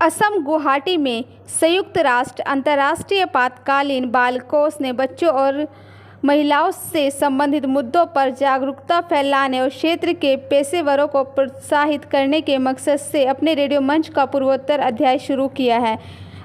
असम गुवाहाटी में संयुक्त राष्ट्र अंतर्राष्ट्रीय आपातकालीन बाल कोष ने बच्चों और महिलाओं से संबंधित मुद्दों पर जागरूकता फैलाने और क्षेत्र के पेशेवरों को प्रोत्साहित करने के मकसद से अपने रेडियो मंच का पूर्वोत्तर अध्याय शुरू किया है।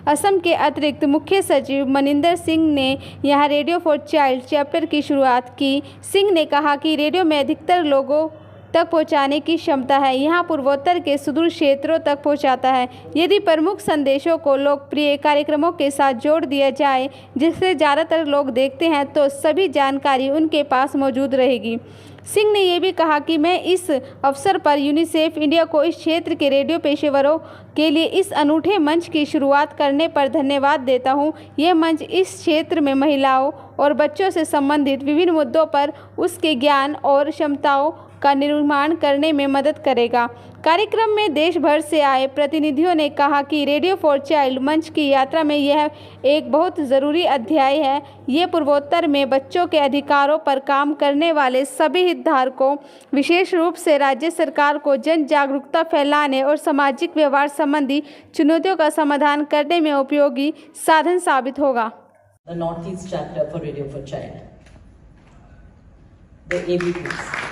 असम के अतिरिक्त मुख्य सचिव मनिंदर सिंह ने यहां रेडियो फॉर चाइल्ड चैप्टर की शुरुआत की। सिंह ने कहा कि रेडियो में अधिकतर लोगों तक पहुंचाने की क्षमता है, यहां पूर्वोत्तर के सुदूर क्षेत्रों तक पहुंचाता है। यदि प्रमुख संदेशों को लोकप्रिय कार्यक्रमों के साथ जोड़ दिया जाए जिसे ज़्यादातर लोग देखते हैं, तो सभी जानकारी उनके पास मौजूद रहेगी। सिंह ने यह भी कहा कि मैं इस अवसर पर यूनिसेफ इंडिया को इस क्षेत्र के रेडियो पेशेवरों के लिए इस अनूठे मंच की शुरुआत करने पर धन्यवाद देता हूं। यह मंच इस क्षेत्र में महिलाओं और बच्चों से संबंधित विभिन्न मुद्दों पर उसके ज्ञान और क्षमताओं का निर्माण करने में मदद करेगा। कार्यक्रम में देश भर से आए प्रतिनिधियों ने कहा कि रेडियो फॉर चाइल्ड मंच की यात्रा में यह एक बहुत ज़रूरी अध्याय है। ये पूर्वोत्तर में बच्चों के अधिकारों पर काम करने वाले सभी हितधारकों, विशेष रूप से राज्य सरकार को जन जागरूकता फैलाने और सामाजिक व्यवहार संबंधी चुनौतियों का समाधान करने में उपयोगी साधन साबित होगा। The Northeast chapter for Radio for Child, the ABPs.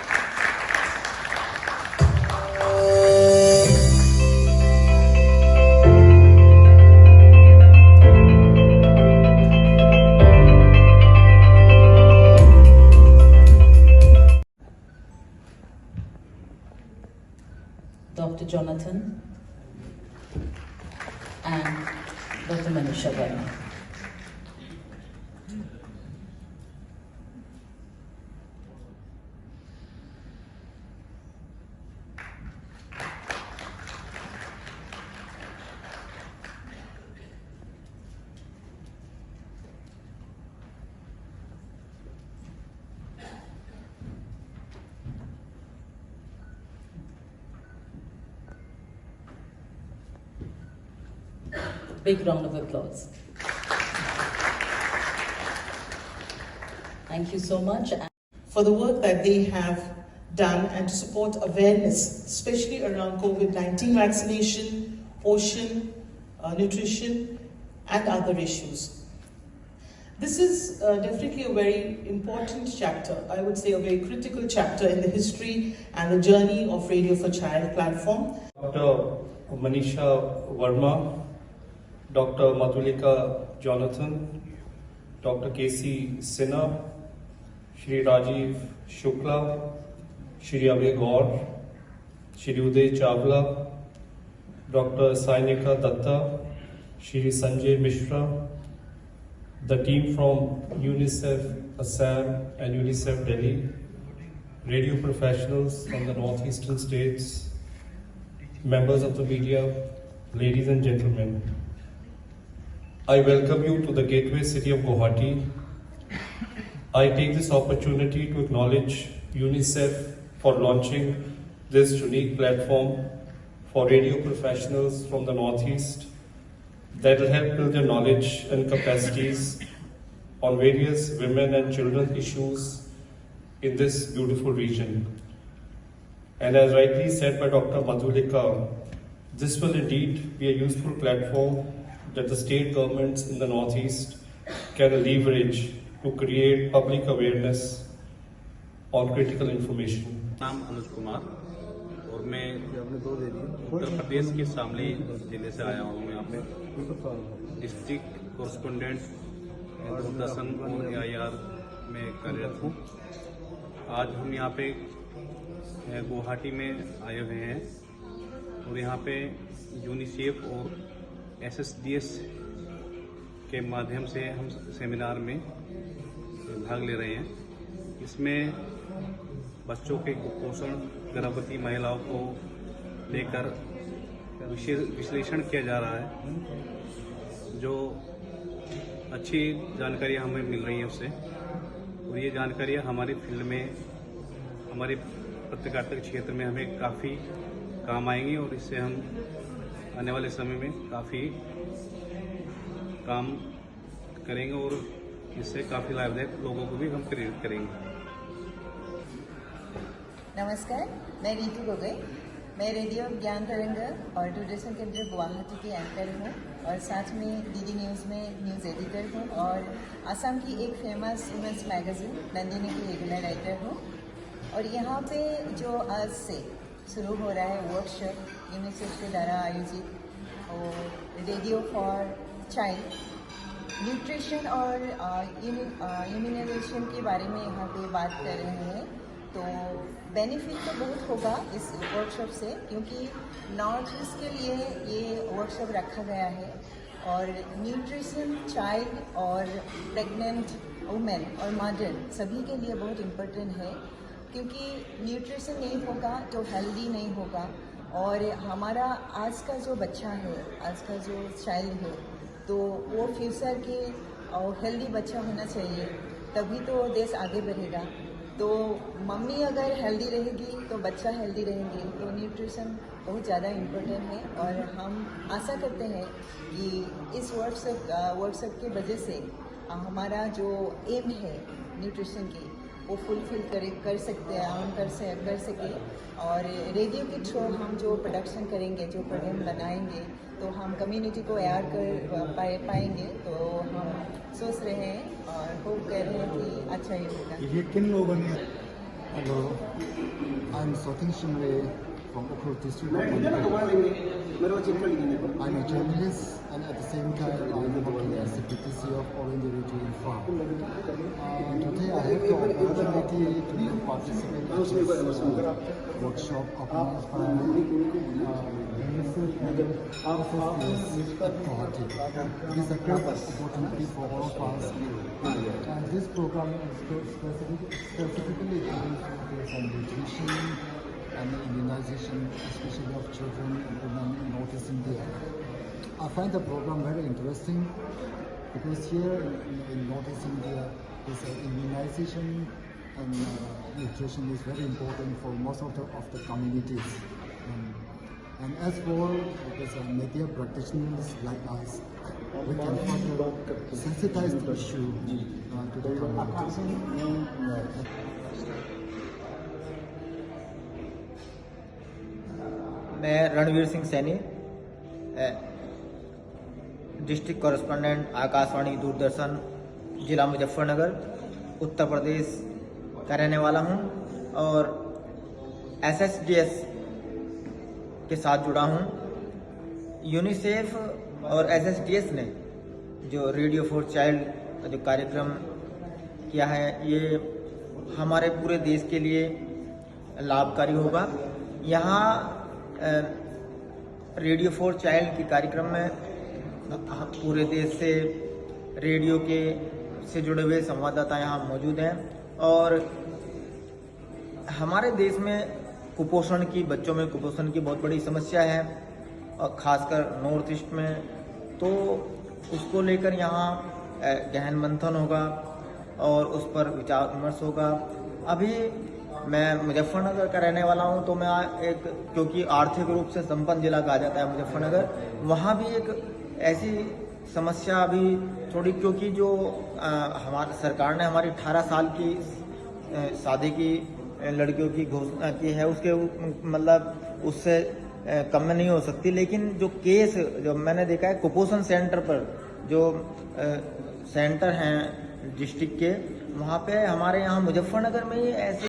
Dr. Jonathan and Dr. Manisha Verma. Big round of applause. Thank you so much for the work that they have done and to support awareness, especially around COVID-19 vaccination, portion, nutrition, and other issues. This is definitely a very important chapter, I would say a very critical chapter in the history and the journey of Radio for Child platform. Dr. Manisha Verma, Dr. Madhulika Jonathan, Dr. K.C. Sinha, Shri Rajiv Shukla, Shri Abhay Gaur, Shri Uday Chawla, Dr. Sainika Datta, Shri Sanjay Mishra, the team from UNICEF Assam and UNICEF Delhi, radio professionals from the northeastern states, members of the media, ladies and gentlemen. I welcome you to the gateway city of Guwahati. I take this opportunity to acknowledge UNICEF for launching this unique platform for radio professionals from the Northeast that will help build their knowledge and capacities on various women and children issues in this beautiful region. And as rightly said by Dr. Madhulika, this will indeed be a useful platform that the state governments in the Northeast can leverage to create public awareness on critical information. नाम अनुज कुमार और मैं उत्तर प्रदेश के शामली जिले से आया हूँ। यहाँ पे डिस्ट्रिक्ट कोरेस्पोंडेंट दूरदर्शन और AIR में कार्यरत हूँ। आज हम यहाँ पे गुवाहाटी में आए हुए हैं और यहाँ पे यूनिसेफ और SSDS के माध्यम से हम सेमिनार में भाग ले रहे हैं। इसमें बच्चों के कुपोषण, गर्भवती महिलाओं को लेकर विश्लेषण किया जा रहा है, जो अच्छी जानकारियाँ हमें मिल रही हैं उससे, और ये जानकारियाँ हमारी फील्ड में, हमारे पत्रकारिता के क्षेत्र में हमें काफ़ी काम आएंगी और इससे हम आने वाले समय में काफ़ी काम करेंगे और इससे काफ़ी लाभदायक लोगों को भी हम प्रेरित करेंगे। नमस्कार, मैं रीतू गोगोई। मैं रेडियो ज्ञान तरंग और दूरदर्शन केंद्र गुवाहाटी की एंकर हूँ और साथ में डीडी न्यूज़ में न्यूज़ एडिटर हूँ और असम की एक फेमस वुमेंस मैगजीन नंदिनी की रेगुलर राइटर हूँ। और यहाँ पे जो आज से शुरू हो रहा है वर्कशॉप यूनिसेफ के द्वारा आयोजित और रेडियो फॉर चाइल्ड न्यूट्रिशन और इम्यूनाइजेशन के बारे में यहाँ पे बात कर रहे हैं। तो बेनिफिट तो बहुत होगा इस वर्कशॉप से, क्योंकि नॉर्थ ईस्ट के लिए ये वर्कशॉप रखा गया है और न्यूट्रिशन चाइल्ड और प्रेग्नेंट वुमेन और मदर सभी के लिए बहुत इम्पोर्टेंट है, क्योंकि न्यूट्रिशन नहीं होगा तो हेल्दी नहीं होगा। और हमारा आज का जो बच्चा है, आज का जो चाइल्ड है, तो वो फ्यूचर के और हेल्दी बच्चा होना चाहिए, तभी तो देश आगे बढ़ेगा। तो मम्मी अगर हेल्दी रहेगी तो बच्चा हेल्दी रहेंगे, तो न्यूट्रिशन बहुत ज़्यादा इम्पोर्टेंट है। और हम आशा करते हैं कि इस वर्कशॉप की वजह से हमारा जो एम है न्यूट्रिशन की वो फुलफिल कर सकते हैं, हम कर सके। और रेडियो के थ्रू हम जो प्रोडक्शन करेंगे, जो प्रोग्राम बनाएंगे, तो हम कम्युनिटी को अवेयर कर पाएंगे। तो हम सोच रहे हैं और होप कर रहे हैं कि अच्छा ही होगा। ये किन लोगों ने? Hello, I am Sateen Shimray from Ukhrul district of Manipur. I'm a journalist and at the same time I'm working as the PTC of All India Radio Infra. Today I have the opportunity to participate in this workshop organized by UNICEF and SSDS at Guwahati. It is a great opportunity for all of us. And this program is specifically focused on nutrition and immunization, especially of children and women in North India. I find the program very interesting because here in North India, this immunization and nutrition is very important for most of the communities. And as for media practitioners like us, we can further sensitize the issue to the community. मैं Ranveer Singh Saini, district correspondent Akashvani Doordarshan ज़िला मुजफ्फरनगर उत्तर प्रदेश का रहने वाला हूं और SSDS के साथ जुड़ा हूं। यूनिसेफ और SSDS ने जो रेडियो फॉर चाइल्ड का जो कार्यक्रम किया है, ये हमारे पूरे देश के लिए लाभकारी होगा। यहाँ रेडियो फॉर चाइल्ड के कार्यक्रम में पूरे देश से रेडियो से जुड़े हुए संवाददाता यहाँ मौजूद हैं और हमारे देश में बच्चों में कुपोषण की बहुत बड़ी समस्या है और ख़ासकर नॉर्थ ईस्ट में, तो उसको लेकर यहाँ गहन मंथन होगा और उस पर विचार विमर्श होगा। अभी मैं मुजफ्फरनगर का रहने वाला हूं, तो मैं क्योंकि आर्थिक रूप से संपन्न जिला कहा जाता है मुजफ्फरनगर, वहां भी एक ऐसी समस्या अभी थोड़ी, क्योंकि जो हमारी सरकार ने हमारी 18 साल की शादी की लड़कियों की घोषणा की है, उसके मतलब उससे कम में नहीं हो सकती। लेकिन जो केस जो मैंने देखा है कुपोषण सेंटर पर, जो सेंटर हैं डिस्ट्रिक्ट के, वहाँ पे हमारे यहाँ मुजफ्फरनगर में ही ऐसे